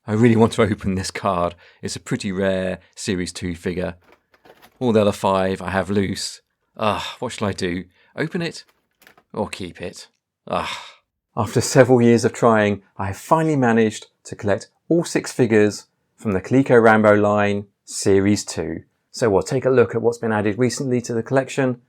I really want to open this card. It's a pretty rare Series 2 figure. All the other 5 I have loose. What shall I do? Open it? Or keep it? After several years of trying, I have finally managed to collect all 6 figures from the Coleco Rambo line, Series 2. So we'll take a look at what's been added recently to the collection,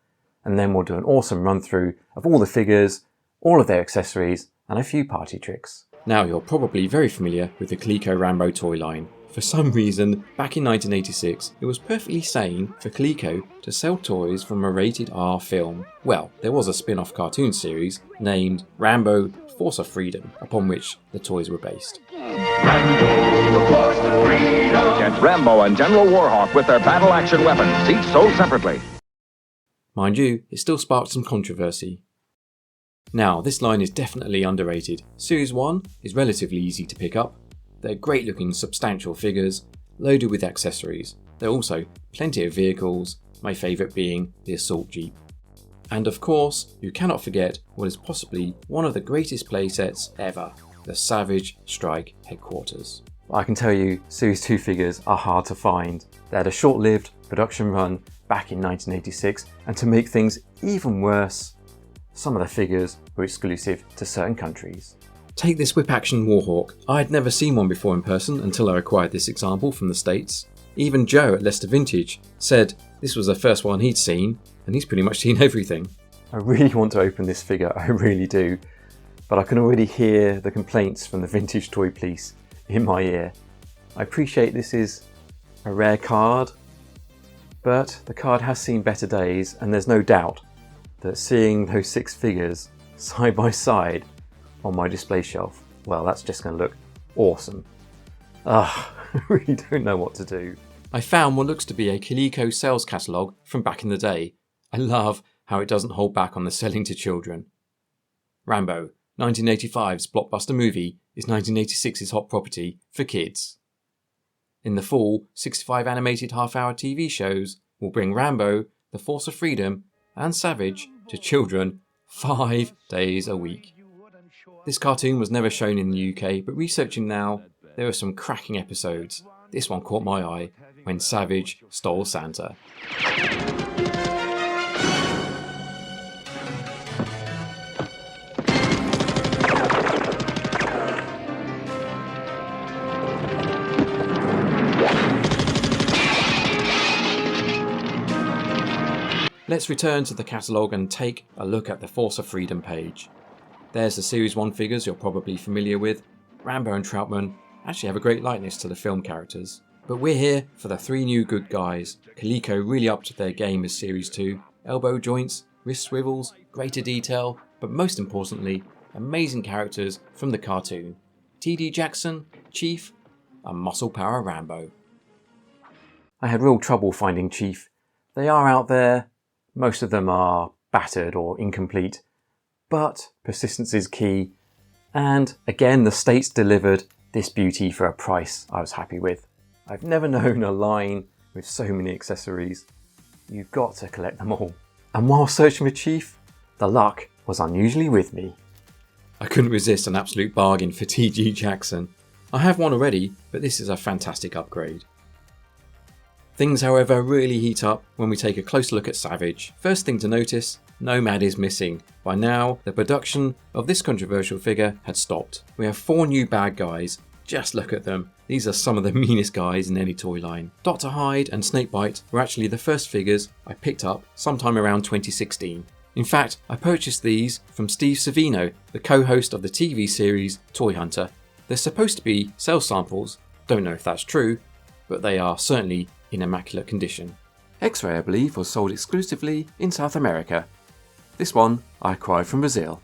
and then we'll do an awesome run through of all the figures, all of their accessories, and a few party tricks. Now you're probably very familiar with the Coleco Rambo toy line. For some reason, back in 1986, it was perfectly sane for Coleco to sell toys from a rated R film. Well, there was a spin-off cartoon series named Rambo: Force of Freedom, upon which the toys were based. Rambo, the Force of Freedom. Get Rambo and General Warhawk with their battle action weapons, each sold separately. Mind you, it still sparked some controversy. Now, this line is definitely underrated. Series 1 is relatively easy to pick up. They're great looking substantial figures, loaded with accessories. There are also plenty of vehicles, my favourite being the Assault Jeep. And of course, you cannot forget what is possibly one of the greatest playsets ever, the Savage Strike Headquarters. I can tell you, Series 2 figures are hard to find. They had a short-lived production run back in 1986, and to make things even worse, some of the figures were exclusive to certain countries. Take this whip action Warhawk. I had never seen one before in person until I acquired this example from the States. Even Joe at Leicester Vintage said this was the first one he'd seen, and he's pretty much seen everything. I really want to open this figure, I really do, but I can already hear the complaints from the vintage toy police in my ear. I appreciate this is a rare card, but the card has seen better days, and there's no doubt that seeing those 6 figures side by side on my display shelf, well, that's just going to look awesome. I really don't know what to do. I found what looks to be a Coleco sales catalogue from back in the day. I love how it doesn't hold back on the selling to children. Rambo, 1985's blockbuster movie, is 1986's hot property for kids. In the fall, 65 animated half-hour TV shows will bring Rambo, the Force of Freedom, and Savage to children 5 days a week. This cartoon was never shown in the UK, but researching now, there are some cracking episodes. This one caught my eye, when Savage stole Santa. Let's return to the catalogue and take a look at the Force of Freedom page. There's the Series 1 figures you're probably familiar with. Rambo and Troutman actually have a great likeness to the film characters. But we're here for the 3 new good guys. Coleco really upped their game as Series 2. Elbow joints, wrist swivels, greater detail, but most importantly, amazing characters from the cartoon. T.D. Jackson, Chief, and Muscle Power Rambo. I had real trouble finding Chief. They are out there. Most of them are battered or incomplete, but persistence is key, and again the States delivered this beauty for a price I was happy with. I've never known a line with so many accessories. You've got to collect them all. And while searching for Chief, the luck was unusually with me. I couldn't resist an absolute bargain for T.G. Jackson. I have one already, but this is a fantastic upgrade. Things, however, really heat up when we take a close look at Savage. First thing to notice, Nomad is missing. By now, the production of this controversial figure had stopped. We have 4 new bad guys. Just look at them. These are some of the meanest guys in any toy line. Dr. Hyde and Snakebite were actually the first figures I picked up sometime around 2016. In fact, I purchased these from Steve Savino, the co-host of the TV series Toy Hunter. They're supposed to be cell samples, don't know if that's true, but they are certainly in immaculate condition. X-Ray, I believe, was sold exclusively in South America. This one I acquired from Brazil.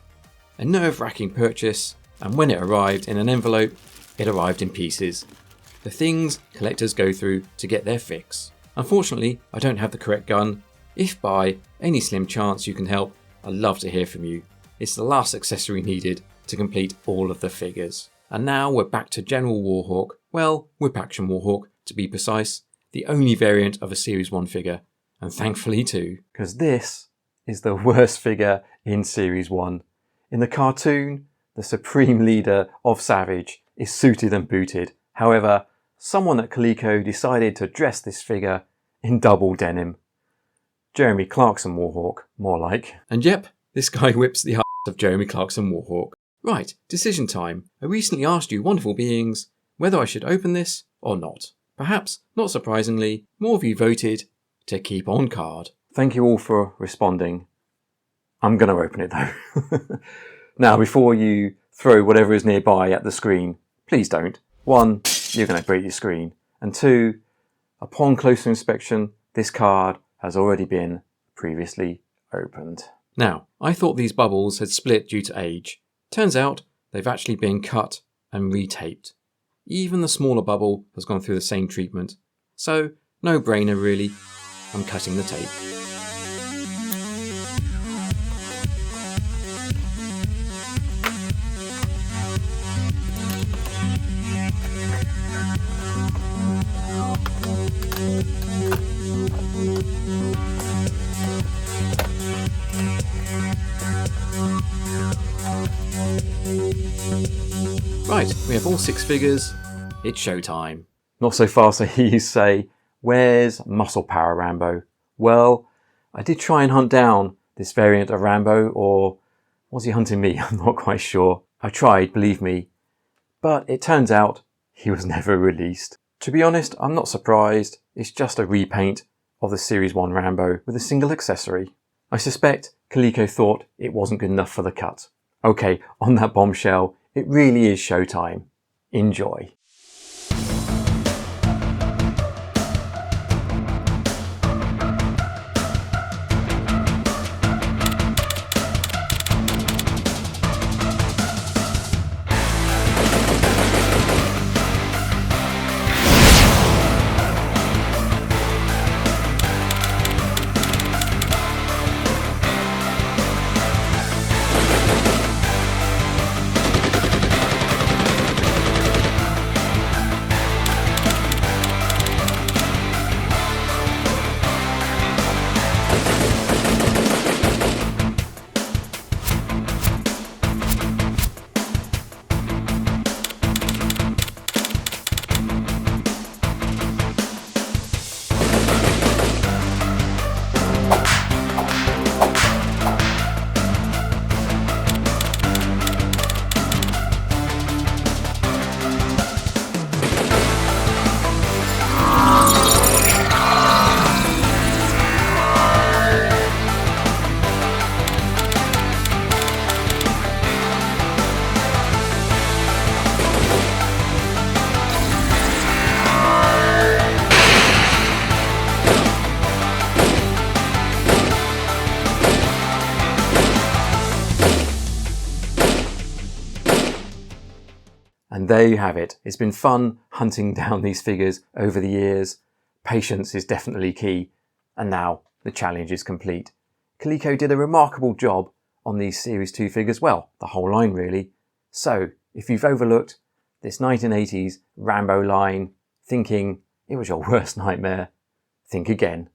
A nerve-wracking purchase, and when it arrived in an envelope, it arrived in pieces. The things collectors go through to get their fix. Unfortunately, I don't have the correct gun. If by any slim chance you can help, I'd love to hear from you. It's the last accessory needed to complete all of the figures. And now we're back to General Warhawk, well, Whip Action Warhawk to be precise, the only variant of a Series 1 figure, and thankfully too. Because this is the worst figure in Series 1. In the cartoon, the supreme leader of Savage is suited and booted, However, someone at Coleco decided to dress this figure in double denim. Jeremy Clarkson Warhawk, more like. And yep, this guy whips the ass of Jeremy Clarkson Warhawk. Right, decision time. I recently asked you wonderful beings whether I should open this or not. Perhaps, not surprisingly, more of you voted to keep on card. Thank you all for responding. I'm going to open it though. Now, before you throw whatever is nearby at the screen, please don't. 1, you're going to break your screen. And 2, upon closer inspection, this card has already been previously opened. Now, I thought these bubbles had split due to age. Turns out they've actually been cut and retaped. Even the smaller bubble has gone through the same treatment. So, no brainer really. I'm cutting the tape. Right, we have all 6 figures. It's showtime. Not so fast, I hear you say, where's Muscle Power Rambo? Well, I did try and hunt down this variant of Rambo, or was he hunting me? I'm not quite sure. I tried, believe me, but it turns out he was never released. To be honest, I'm not surprised. It's just a repaint of the Series 1 Rambo with a single accessory. I suspect Coleco thought it wasn't good enough for the cut. Okay, on that bombshell, it really is showtime. Enjoy. And there you have it. It's been fun hunting down these figures over the years. Patience is definitely key. And now the challenge is complete. Coleco did a remarkable job on these Series 2 figures. Well, the whole line really. So if you've overlooked this 1980s Rambo line, thinking it was your worst nightmare, think again.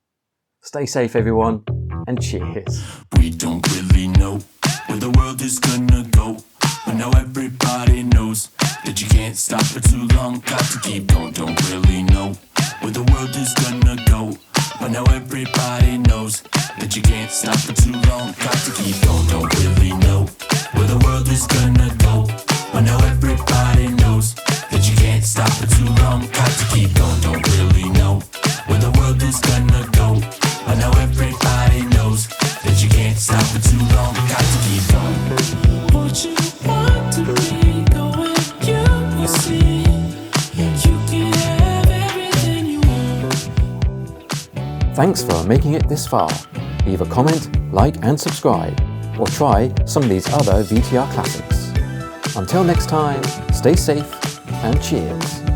Stay safe everyone, and cheers. We don't really know where the world is gonna go, but now everybody knows that you can't stop for too long. Got to keep going. Don't really know where the world is gonna go, but now everybody knows that you can't stop for too long. Got to keep going. Don't really know where the world is gonna go, but now everybody knows that you can't stop for too long. Got to keep going. Don't really know where the world is gonna go, but now everybody knows that you can't stop for too long. Got to keep going. What you want to be going, you see, you can have everything you want. Thanks for making it this far. Leave a comment, like and subscribe, or try some of these other VTR classics. Until next time, stay safe and cheers.